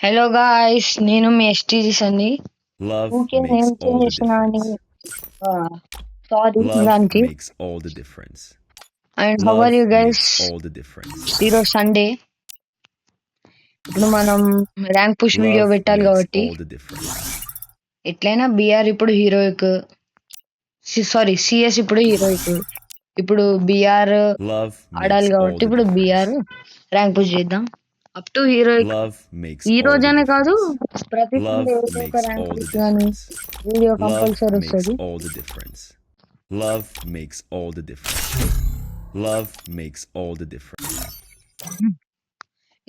Hello guys, నేను మీ ఎస్టీజీస్ అండి. Love okay makes name all change the చేసిన అని difference. సారీ Love దానికి. makes all the difference. And how are Love you guys? makes all the difference. ఈరోజు Sunday. ఇప్పుడు మనం ర్యాంక్ పుష్ వీడియో Love పెట్టాలి makes కాబట్టి all the difference. ఎట్లయినా BR ఇప్పుడు హీరోయిక్, సారీ సిఎస్ ఇప్పుడు హీరోయిక్. ఇప్పుడు బిఆర్ Love ఆడాలి makes all కాబట్టి the ఇప్పుడు బిఆర్ difference. ర్యాంక్ పుష్ చేద్దాం. Up to heroic. Love makes ఈ all the రోజనే కాదు, difference. ప్రతి సండే Love ఏదో ఒక makes rank all the push కానీ difference. Video Love compulsory makes వస్తుంది. all the difference. Love makes all the difference. Love makes all the difference.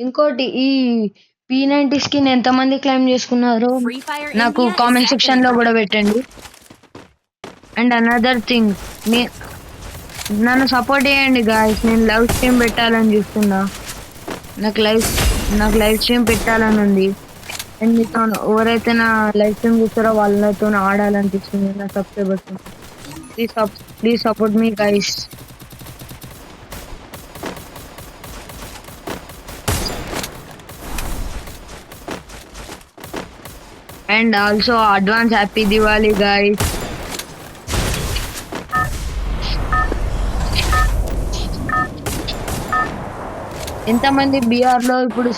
ఇంకోటి, ఈ P90 skin ఎంతమంది క్లైమ్ చేసుకున్నారో Free Fire నాకు India is comment back in section లో కూడా పెట్టండి. అండ్ అనదర్ థింగ్, నన్ను సపోర్ట్ చేయండి గాయస్. నేను లైవ్ స్ట్రీమ్ పెట్టాలని చూస్తున్నా. నాకు లైవ్ స్ట్రీమ్ పెట్టాలని ఉంది. అండ్ మీతో ఎవరైతే నా లైవ్ స్ట్రీమ్ చూస్తారో వాళ్ళతో ఆడాలనిపిస్తుంది. నా subscribers please support me guys. And also advance happy Diwali guys. ఎంతమంది బిఆర్ లో ఇప్పుడు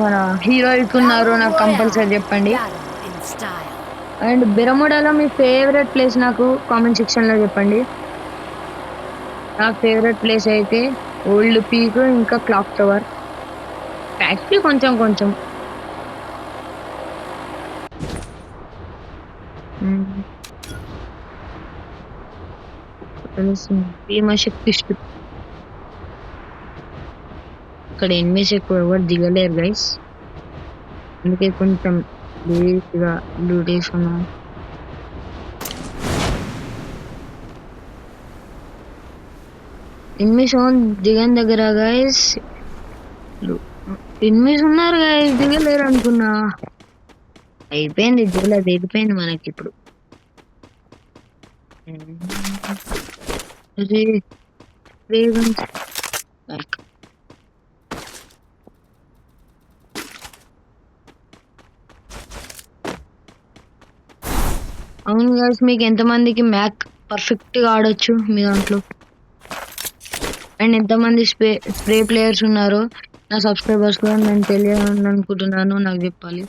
మన హీరోయిక్ ఉన్నారో నాకు కంపల్సరీ చెప్పండి. battle in style. అండ్ బెరముడాలో మీ ఫేవరెట్ ప్లేస్ నాకు కామెంట్ సెక్షన్ లో చెప్పండి. నా ఫేవరెట్ ప్లేస్ అయితే ఓల్డ్ పీక్, ఇంకా క్లాక్ టవర్. యాక్చువల్లీ కొంచెం కొంచెం భీమశక్తి స్ట్రిప్. ఇక్కడ ఎనిమిస్ ఎక్కువ ఎవరు దిగలేరు గైస్, అందుకే కొంచెం లేట్గా లూట్ వేసుకున్నాం. ఎనిమిస్ దిగని దగ్గర గైస్ ఎనిమిస్ ఉన్నారు గైస్, దిగలేరు అనుకున్నా. అయిపోయింది, దిగలేదు, వెళ్ళిపోయింది మనకి ఇప్పుడు. అరే వేగం back. అవును గైస్, మీకు ఎంతమందికి మ్యాక్ పర్ఫెక్ట్ గా ఆడొచ్చు మీ దాంట్లో? అండ్ ఎంతమంది స్ప్రే ప్లేయర్స్ ఉన్నారో నా సబ్స్క్రైబర్స్ కూడా నేను తెలియాలనుకుంటున్నాను, నాకు చెప్పాలి.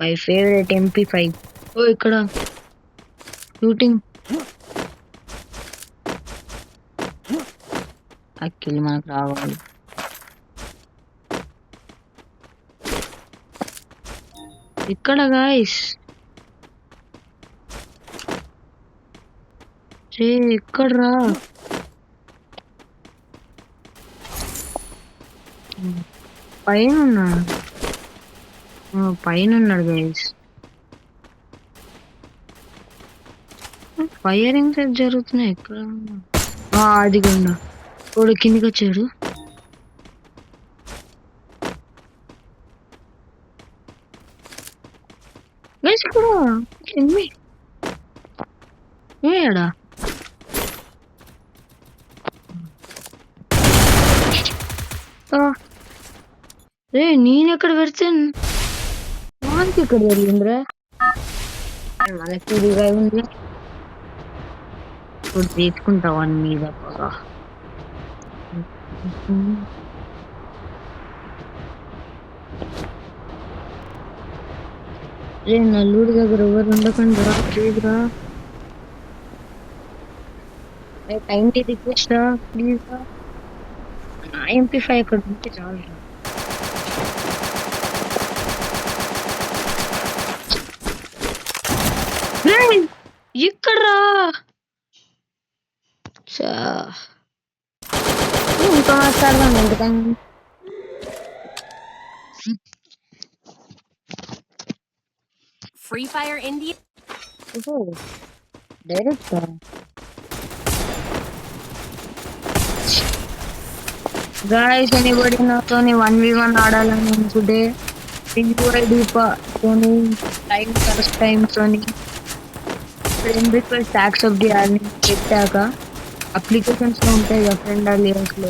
My favourite MP5. ఓ ఇక్కడ షూటింగ్. అక్కిల్ మనకు రావాలి. ఇక్కడ గాయస్ ఇక్కడ రా. పైన ఉన్నాడు, పైన ఉన్నాడు గైస్. ఫైరింగ్ సెట్ జరుగుతున్నాయి ఎక్కడ. అది కూడా వాడు కిందికి వచ్చాడు. గైస్ ఇక్కడ ఎనిమి ఏడా? నేను ఎక్కడ పెడితే వానికి ఎక్కడ జరిగిందిరా? మనకి ఇదిగా ఉంది. ఇప్పుడు తీసుకుంటా వాని మీద పొగ. నల్లూరు దగ్గర ఎవరు ఉండకండి రా, ప్లీజ్ రా. టైంకి రిక్వెస్ట్ రా, ప్లీజ్ రా. నా MP5 అక్కడ ఉంటే చాలు రా. ఇక్కడ రా. ఇంకా మాట్లాడదాం ఎందుకని. Free Fire India. Direct guys, anybody నాతో 1v1 ఆడాలని అనుకుంటే పిండి తోని టైం ఫస్ట్ టైం తోని ఫ్రెండ్ రిక్వెస్ట్ యాక్సెప్ట్ చేయాలని పెట్టాక అప్లికేషన్స్ లో ఉంటాయి కదా, ఫ్రెండ్ అలియన్స్ లో.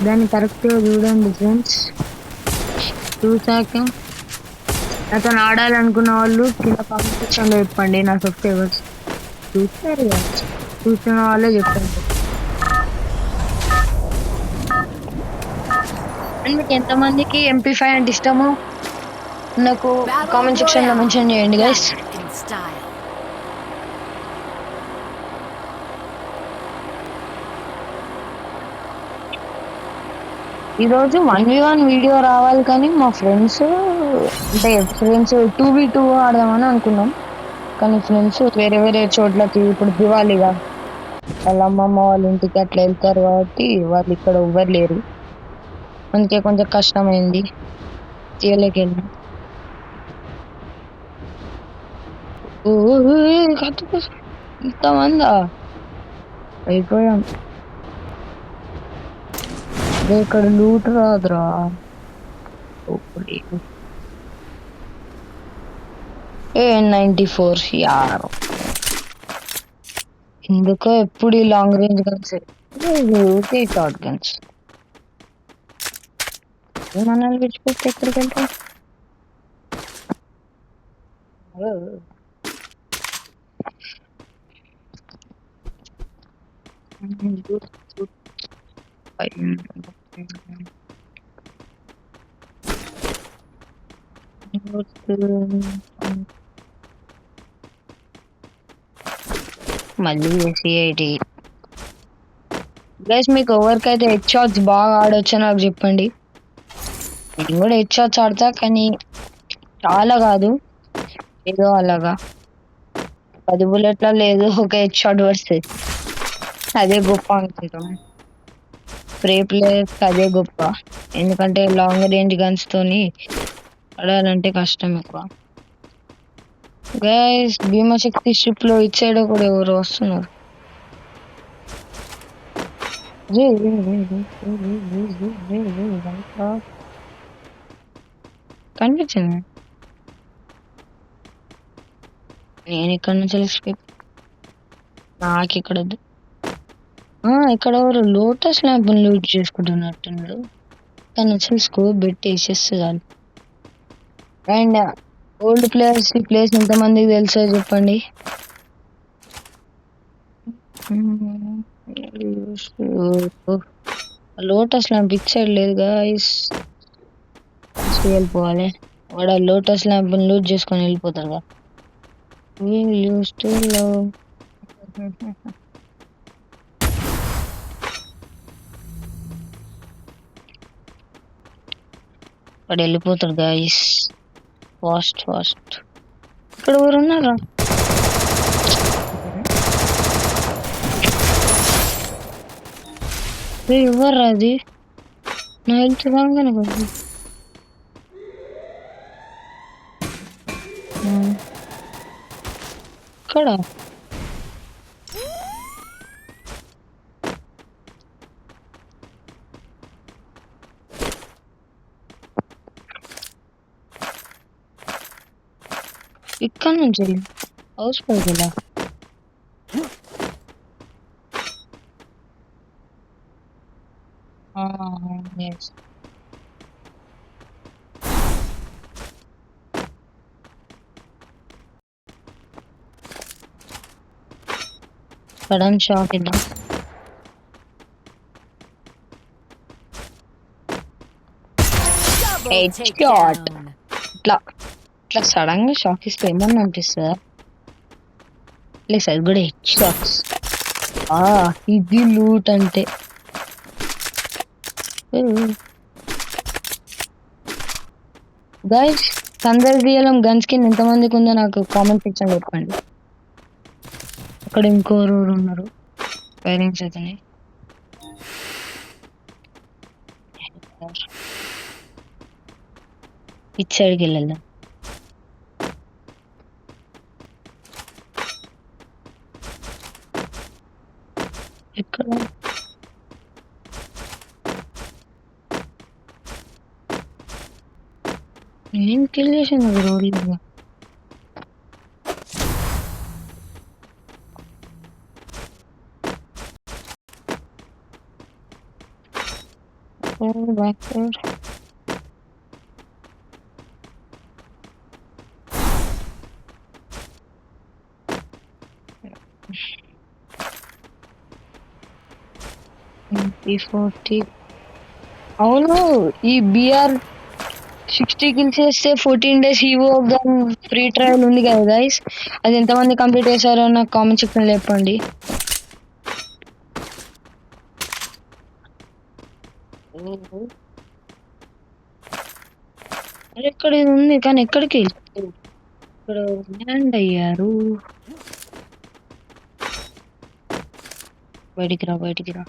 దాన్ని కరెక్ట్గా చూడండి ఫ్రెండ్స్. చూసాక అతను ఆడాలనుకున్న వాళ్ళు కింద కామెంట్ సెక్షన్లో చెప్పండి. నా సబ్స్క్రైబర్స్ చూస్తారు కదా, చూస్తున్న వాళ్ళే చెప్పండి. అండ్ మీకు ఎంతమందికి MP5 అంటే ఇష్టమో నాకు Battle కామెంట్ సెక్షన్లో Royale. మెన్షన్ చేయండి గైస్. Battle in style. ఈరోజు 1v1 వీడియో రావాలి కానీ మా ఫ్రెండ్స్ అంటే ఫ్రెండ్స్ 2v2 ఆడదామని అనుకున్నాం. కానీ ఫ్రెండ్స్ వేరే వేరే చోట్లకి ఇప్పుడు దివాళీగా వాళ్ళ అమ్మమ్మ వాళ్ళ ఇంటికి అట్లా వెళ్తారు కాబట్టి వాళ్ళు ఇక్కడ ఎవ్వరు లేరు. అందుకే కొంచెం కష్టమైంది తీయలేకెళ్ళి. ఇంతమందా అయిపోయాం. అదే ఇక్కడ లూట్ రాదురా. N94 యార్ ఎందుకో ఎప్పుడు ఈ long range guns short guns మనల్ని విడిచిపెట్టి ఎక్కడికి వెళ్తాం. మళ్ళీ CID గైస్, మీకు ఎవరికైతే హెడ్ షాట్స్ బాగా ఆడొచ్చో నాకు చెప్పండి. నేను కూడా హెడ్ షాట్స్ ఆడతా కానీ చాలా కాదు, ఏదో అలాగా 10 బుల్లెట్ల లేదు ఒక హెడ్ షాట్ పడుతుంది. అదే గొప్ప అనుకుంటాం. స్ప్రే ప్లేయర్స్ అదే గొప్ప, ఎందుకంటే లాంగ్ రేంజ్ గన్స్ తోని ఆడాలంటే కష్టం ఎక్కువ. గైస్ భీమశక్తి షిప్ లో ఇటు సైడ్ కూడా ఎవరు వస్తున్నారు. కనిపించింది. నేను ఇక్కడ నుంచి ఎస్కేప్. నాకు ఇక్కడ వద్దు. ఇక్కడ ఎవరు లోటస్ ల్యాంప్ లూట్ చేసుకుంటున్నట్టున్నాడు. కానీ అసలు స్కోప్ పెట్టి వేసేస్తే చాలు. అండ్ ఓల్డ్ ప్లేయర్స్ ఈ ప్లేస్ ఎంతమందికి తెలుసో చెప్పండి. లోటస్ ల్యాంప్ ఇట్ సైడ్ లేదు గాయస్, వెళ్ళిపోవాలి. వాడు ఆ లోటస్ ల్యాంప్ లూట్ చేసుకొని వెళ్ళిపోతారు కదా. వాడు వెళ్ళిపోతాడు గాయస్, ఫాస్ట్ ఫాస్ట్. ఇక్కడ ఎవరు ఉన్నారా? ఎవరు అది? నా హెల్త్ కాగానే కదా. ఇక్కడ ఇక్కడ నుంచి హౌస్ పైకి వెళ్ళా. yes. సడన్ షాక్ ఇద్దాం. Double Headshot. takedown. ఇట్లా ఇట్లా సడన్ గా షాక్ ఇస్తే ఏమన్నా అనిపిస్తుందా? లేదు సార్ కూడా హెడ్ షాట్స్. ఇది లూట్ అంటే. గైస్ సందర్భీయం గన్స్ కింద ఎంతమందికి ఉందో నాకు కామెంట్ సెక్షన్ చెప్పండి. అక్కడ ఇంకోరు ఉన్నారు పేరెంట్స్ అతని. ఇటు సైడ్కి వెళ్ళాం. ఇక్కడ ఏం కిల్ చేసాను రోడ్లు. backward. MP40. అవును, ఈ బిఆర్ 60 కిల్స్ చేస్తే 14 days హీవో ఫ్రీ ట్రయల్ ఉంది కదా గైస్, అది ఎంతమంది కంప్లీట్ చేశారో నాకు కామెంట్ సెక్షన్ చెప్పండి. అది ఎక్కడ ఇది ఉంది కానీ ఎక్కడికి ఇక్కడ ల్యాండ్ అయ్యారు. బయటికి రా, బయటికి రా.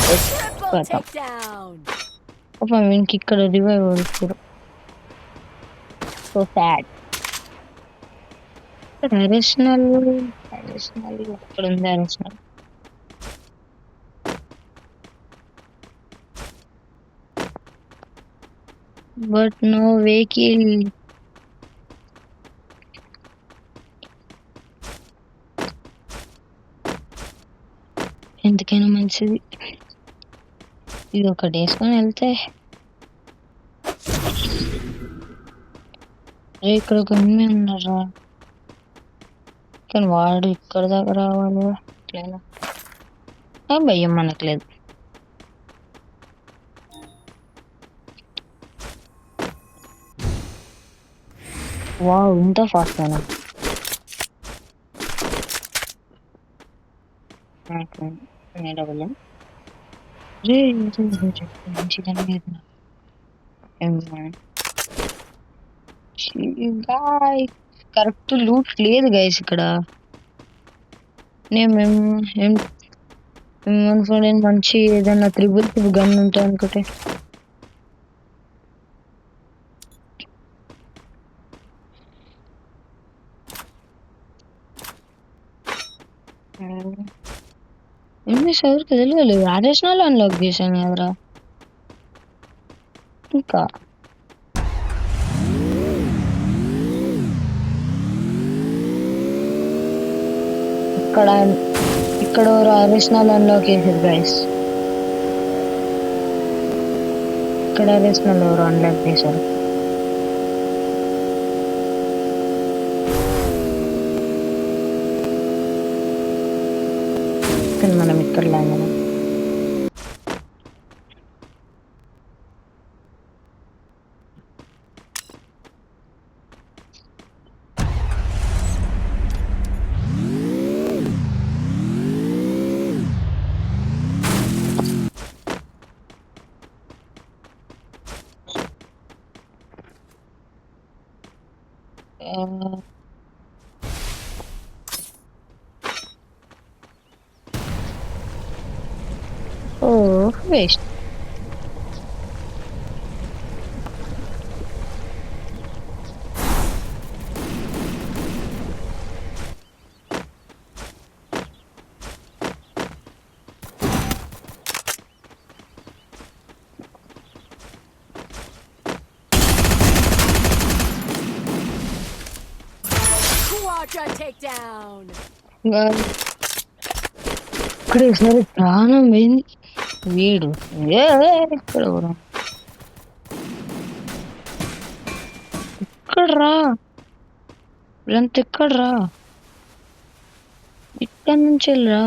Triple Got them. takedown. పాపం వీనికి ఇక్కడ రివైవ్ అవుతారు. So sad. అరేషనల్ ఇక్కడ ఉంది అరేషనల్. But no vehicle. ఎందుకైనా మంచిది ఇది ఒకటి వేసుకొని వెళ్తే. అరే ఇక్కడ ఒక ఎనిమిది ఉన్నారా, కానీ వాడు ఇక్కడ దాకా రావాలి ఎట్లయినా. భయం మనకు లేదు. వావ్, ఇంత ఫాస్ట్ అయినా డబుల్ మంచిదని లేదు. కరెక్ట్ లూట్ లేదు గైస్ ఇక్కడ. నేను మంచి ఏదన్నా త్రిబుల్ గన్ ఉంటాయి అనుకుంటే. ఎవరికి తెలియలేదు, అడిషనల్ అన్లాక్ చేశాను కదరా. ఇంకా ఇక్కడ ఇక్కడ అడిషనల్ అన్లాక్ చేశారు గైస్. ఇక్కడ అడిషనల్ ఎవరు అన్లాక్ చేశారు. కానీ మనం ఇక్కడ లాగా వేస్ట్. Quadra takedown. ఇక్కడ సరే ప్రాణం పోయింది. వీడు ఇక్కడ రా, వీళ్ళంతా ఎక్కడ్రా, ఇక్కడ నుంచి వెళ్ళరా.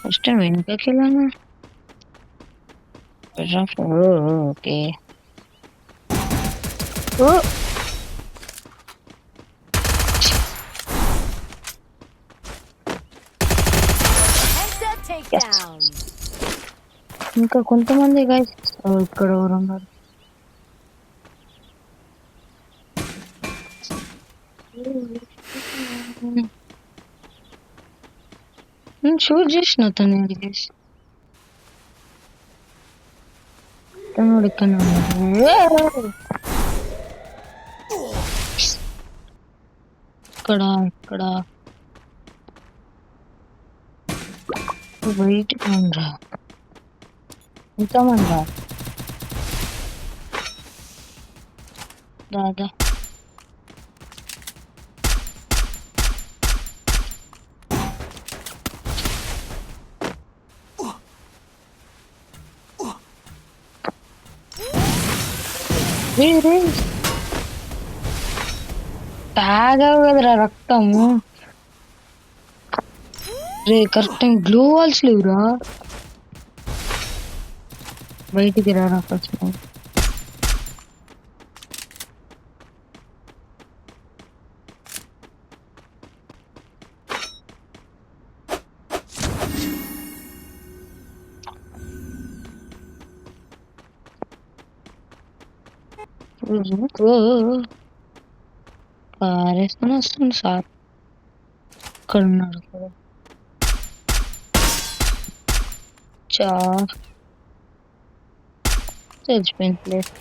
ఫస్ట్ టైం వెనుకకి వెళ్ళాను. Okay Takedown. ఇంకా కొంతమంది గైస్ ఇక్కడ ఎవరు ఉన్నారు. నేను షూట్ చేసిన తను గైస్, తను ఇక్కడ ఉన్నాడు. ఇక్కడ ఇక్కడ వెయిట్ రా, ఎంతమంది రా దాదా. తాగావు కదరా రక్తము. రే కరెక్ట్ టైం గ్లో వాల్స్ లేవురా. బయటికి రారా ఫస్ట్. పారేసుకొని వస్తుంది సార్. ఇక్కడ ఉన్నాడు కదా. చా తెలిసిపోయింది ప్లేస్.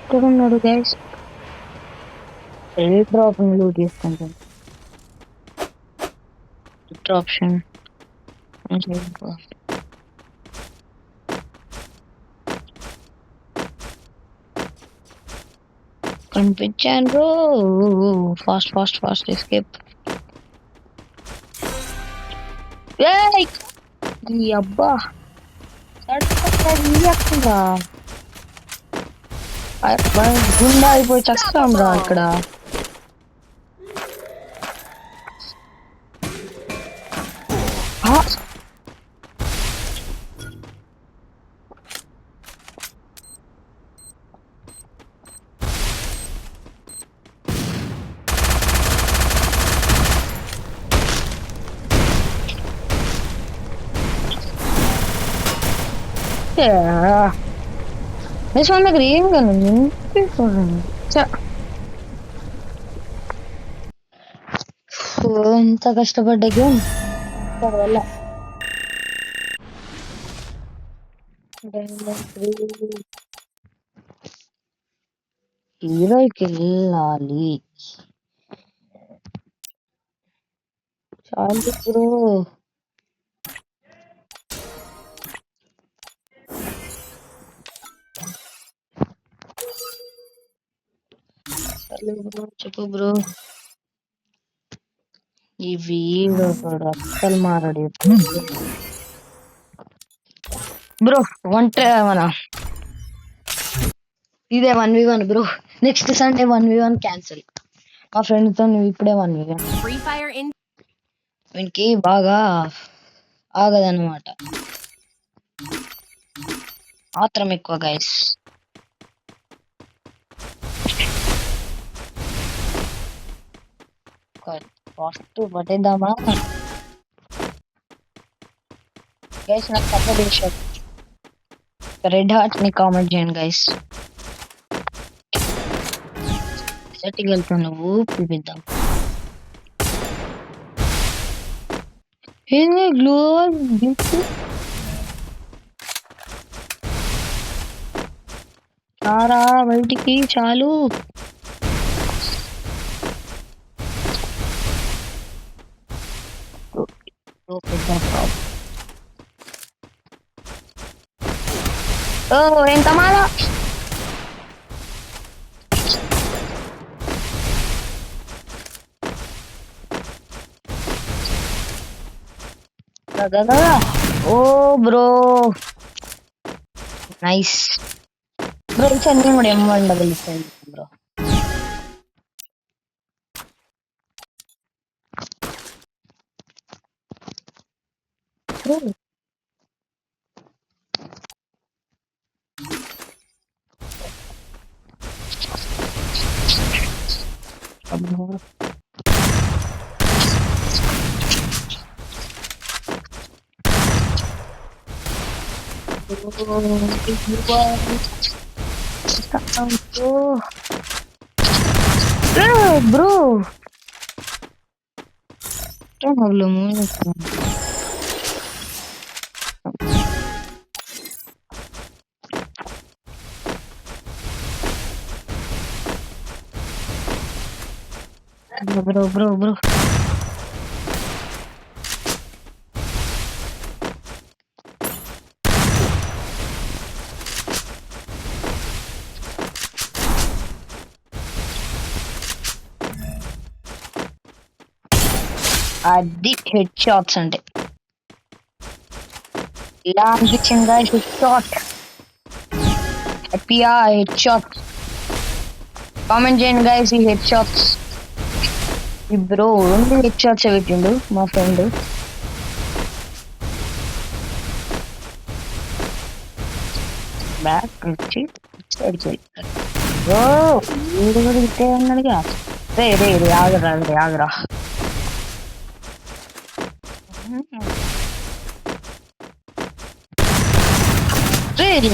ఇక్కడ ఉన్నాడు గైస్. ఏ డ్రాప్ లూట్ చేసుకుంటాం. ఆప్షన్ కనిపించాను bro. Fast fast fast escape. అబ్బా గుండా అయిపోయి చస్తాం రా ఇక్కడ. వాళ్ళ దగ్గర ఏం కాదు. ఎంత కష్టపడ్డ గేమ్ వల్ల. హీరోకి వెళ్ళాలి చాలు బ్రో. చెప్పు బ్రో. ఈ వీడు అస్సలు మారాడు బ్రో. మన ఇదే 1v1 bro. Next Sunday 1v1 cancel. మా ఫ్రెండ్ తో నువ్వు ఇప్పుడే 1v1. వీనికి బాగా ఆగదన్నమాట. ఆత్రం ఎక్కువ గైస్. ఫస్ట్ పట్టేద్దామా గైస్? నాకు సపోర్ట్ చేశారు. రెడ్ హార్ట్ ని కామెంట్ చేయండి గైస్. సెట్కి వెళ్తున్నా చూపిద్దాం. గ్లో చారా బయటికి చాలు. ఎంత మాలా ఓ బ్రో నైస్ బ్రో. నేను కూడా M1 bro. Bro, don't hablo mucho. Bro. అది హెడ్ షాట్స్ అంటే ఇలా అనిపించింది గైస్ హెడ్ షాట్ హ్యాపీయా హెడ్ షాట్ కామెంట్ చేయండి గైస్ ఈ హెడ్ షాట్స్ ఈ బ్రో రెండు హెడ్ షాట్స్ పెట్టిండు మా ఫ్రెండ్ బ్యాక్ వచ్చి సైడ్ ఓ వీడు కూడా ఇట్టే ఉన్నాడుగా రే రే రే ఆగరా రే ఆగరా రే రే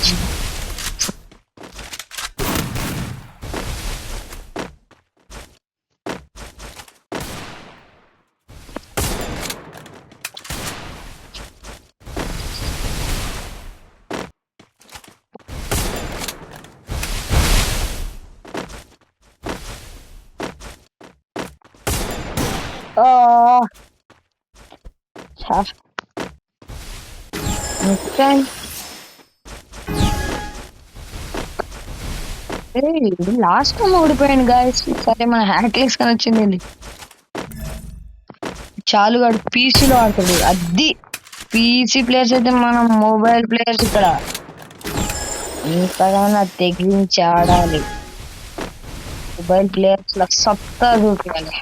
Oh, tough. Okay. Last time ఓడిపోయాను గాయస్ సరే మన హ్యాక్లెస్ కానీ వచ్చింది చాలు కాదు పీసీలో ఆడుతాడు అది పీసీ ప్లేయర్స్ అయితే మనం మొబైల్ ప్లేయర్స్ ఇక్కడ ఇంతగానో తెగించి ఆడాలి మొబైల్ ప్లేయర్స్ లా సత్తా చూపించాలి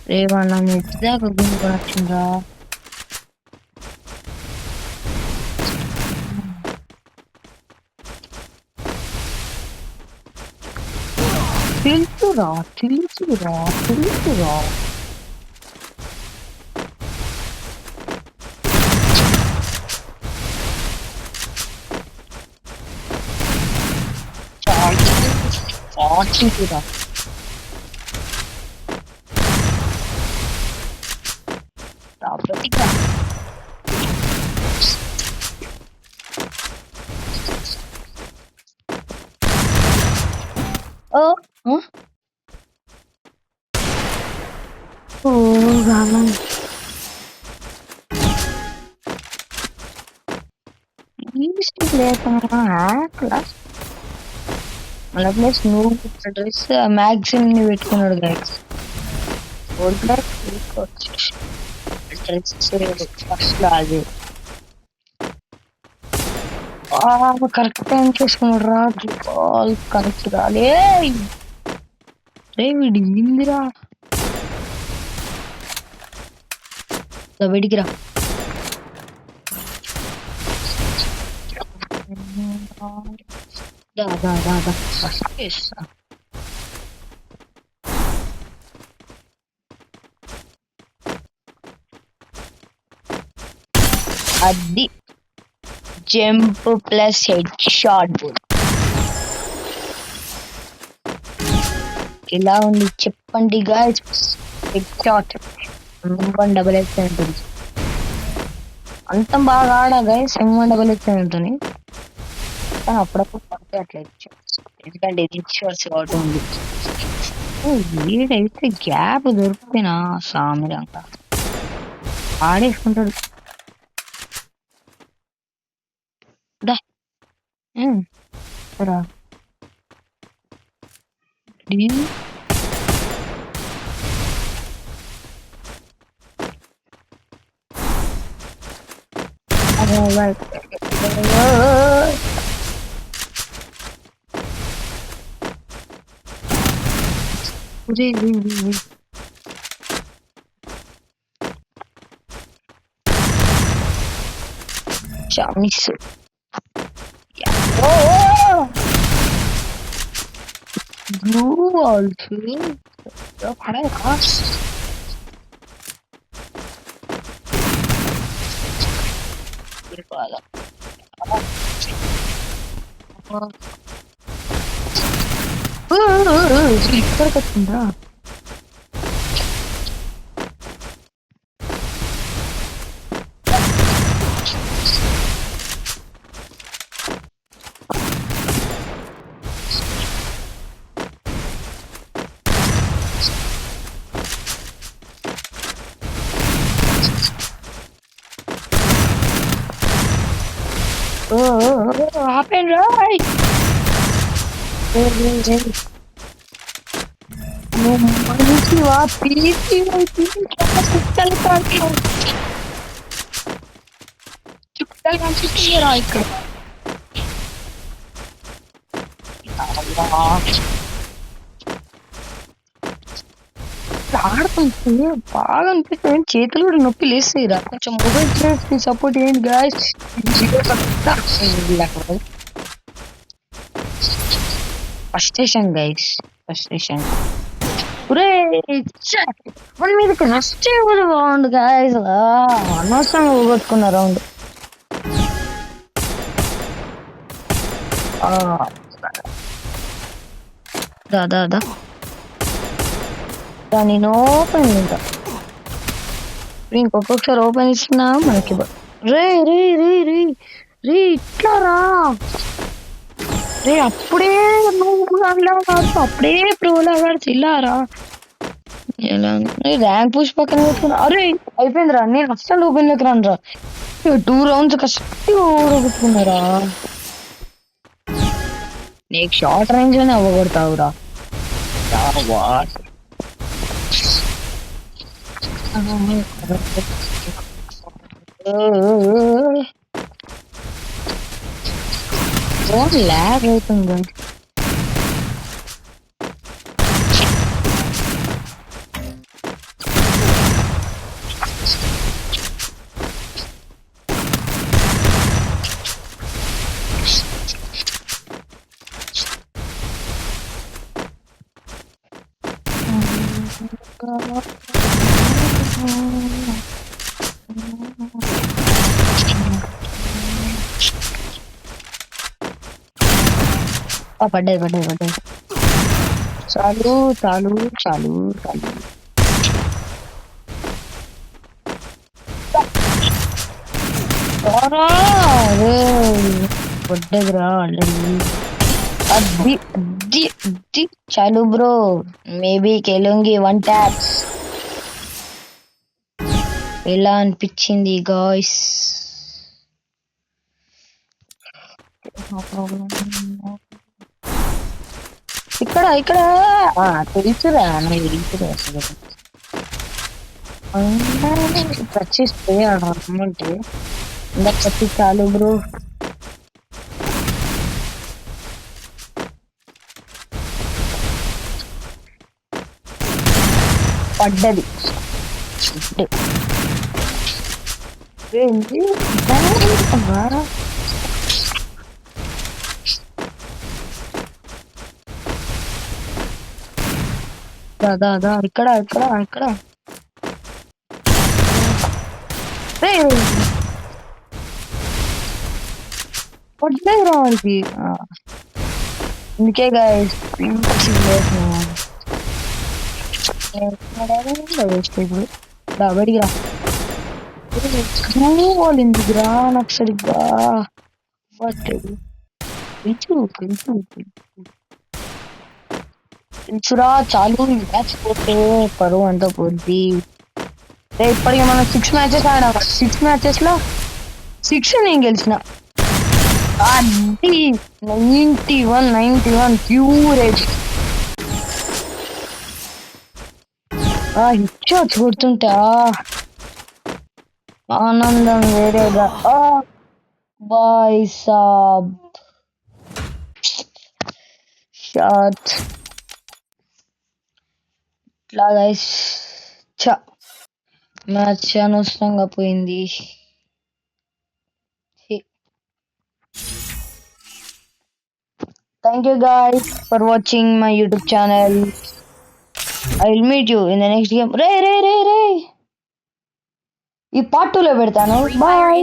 రేవన్నా నిజంగా గుండు వచ్చిందా తెలుసురా తెలుసురా తెలుసురా చాచిందిరా Tapatika. Oh, huh? Oh, Rama. Used to play from class. मतलब मैं स्नूप ड्रेस मैगजीन ని పెట్టుకున్నాడు guys old black dress first లో అది కరెక్ట్ టైం చేసుకున్నాడు రా బాల్ కరెక్ట్ రాలే రే వీడి ఇందిరా వెడికిరా da ఫస్ట్ చేస్తా అది జంప్ ప్లస్ హెడ్ షాట్ ఇలా ఉంది చెప్పండి guys head shot double X ఉంటుంది అంత బాగా ఆడా గైస్ డబుల్ ఎక్స్ ఉంటుంది కానీ అప్పుడప్పుడు పడితే అట్లా ఇచ్చాడు ఎందుకంటే ఇది ఇచ్చేవాల్సి కాబట్టి ఉంది వీడైతే గ్యాప్ దొరికినా సామిరంగా ఆడేసుకుంటాడు రా Miss. Oh! Blue also. Yo, खड़ा है खास. ये वाला. स्लीपर का चुंडा. ఆపండి రాయ్. నువ్వు మనిషివా పీకి చుక్కలు కనిపిస్తున్నారా ఇక్కడ? ఆడుతుంటే బాగా అనిపిస్తుంది, చేతులు కూడా నొప్పి లేస్తాయిరా. కొంచెం మొబైల్ ప్లేయర్స్ సపోర్ట్ చేయండి guys. First station guys, first station. మన మీదకి నష్టే కూడా బాగుండు గాయస్. అనవసరంగా పోగొట్టుకున్న రౌండ్. దాదా నేను ఓపెన్ ఇంకా ఇంకొకసారి ఓపెన్ ఇచ్చినా మనకి రే రే రే రే రే ఇట్లా రా రే. అప్పుడే నువ్వు అప్పుడే ప్రోలాగా చిల్లారా. ర్యాంక్ పుష్ పక్కన పెట్టుకున్నా. అరే అయిపోయిందిరా, నేను అస్సలు ఓపెన్ లోకి రాను రా. 2 రౌండ్స్ కష్టంగా ఓడగొట్టుకున్నారా. నీకు షార్ట్ రేంజ్ లోనే అవ్వగొడతావురా. ఫోన్ ల్యాగ్ అవుతుంది. పడ్డాయి. చాలు చాలు చాలు చాలు. పడ్డదిరా ఆల్రెడీ. అది చాలు బ్రో. Maybe కెలుంగి 1 taps. ఎలా అనిపించింది గాయ్స్? ఇక్కడ తెలుసురా, తెలుసురా. వచ్చేస్తే అమ్మంటే ఇందాక చాలు బ్రో. పడ్డది ఏంటి దాదా ఇక్కడ పడ్డాయి రా వాడికి. అందుకే గాయస్ బడికి రా. వాళ్ళు ఎందుకురా నాకు సరిగ్గా తెలుసురా. చాలు మ్యాచ్ పోతే పరువు అంతా పోద్ది. ఇప్పటికి మనం 6 మ్యాచెస్ ఆడాం. 6 మ్యాచెస్ లో 6 నేను గెలిచిన. అది 91 ప్యూర్ ఏజ్. హిట్ కొడుతుంటా ఆనందం వేరేగా. బాయ్ సాబ్ షాట్ ఇట్లా గైస్. మ్యాచ్ అనవసరంగా పోయింది. Thank you guys for watching my YouTube channel. I will meet you in the next game. రే ఈ part 2 లో పెడతాను. Bye.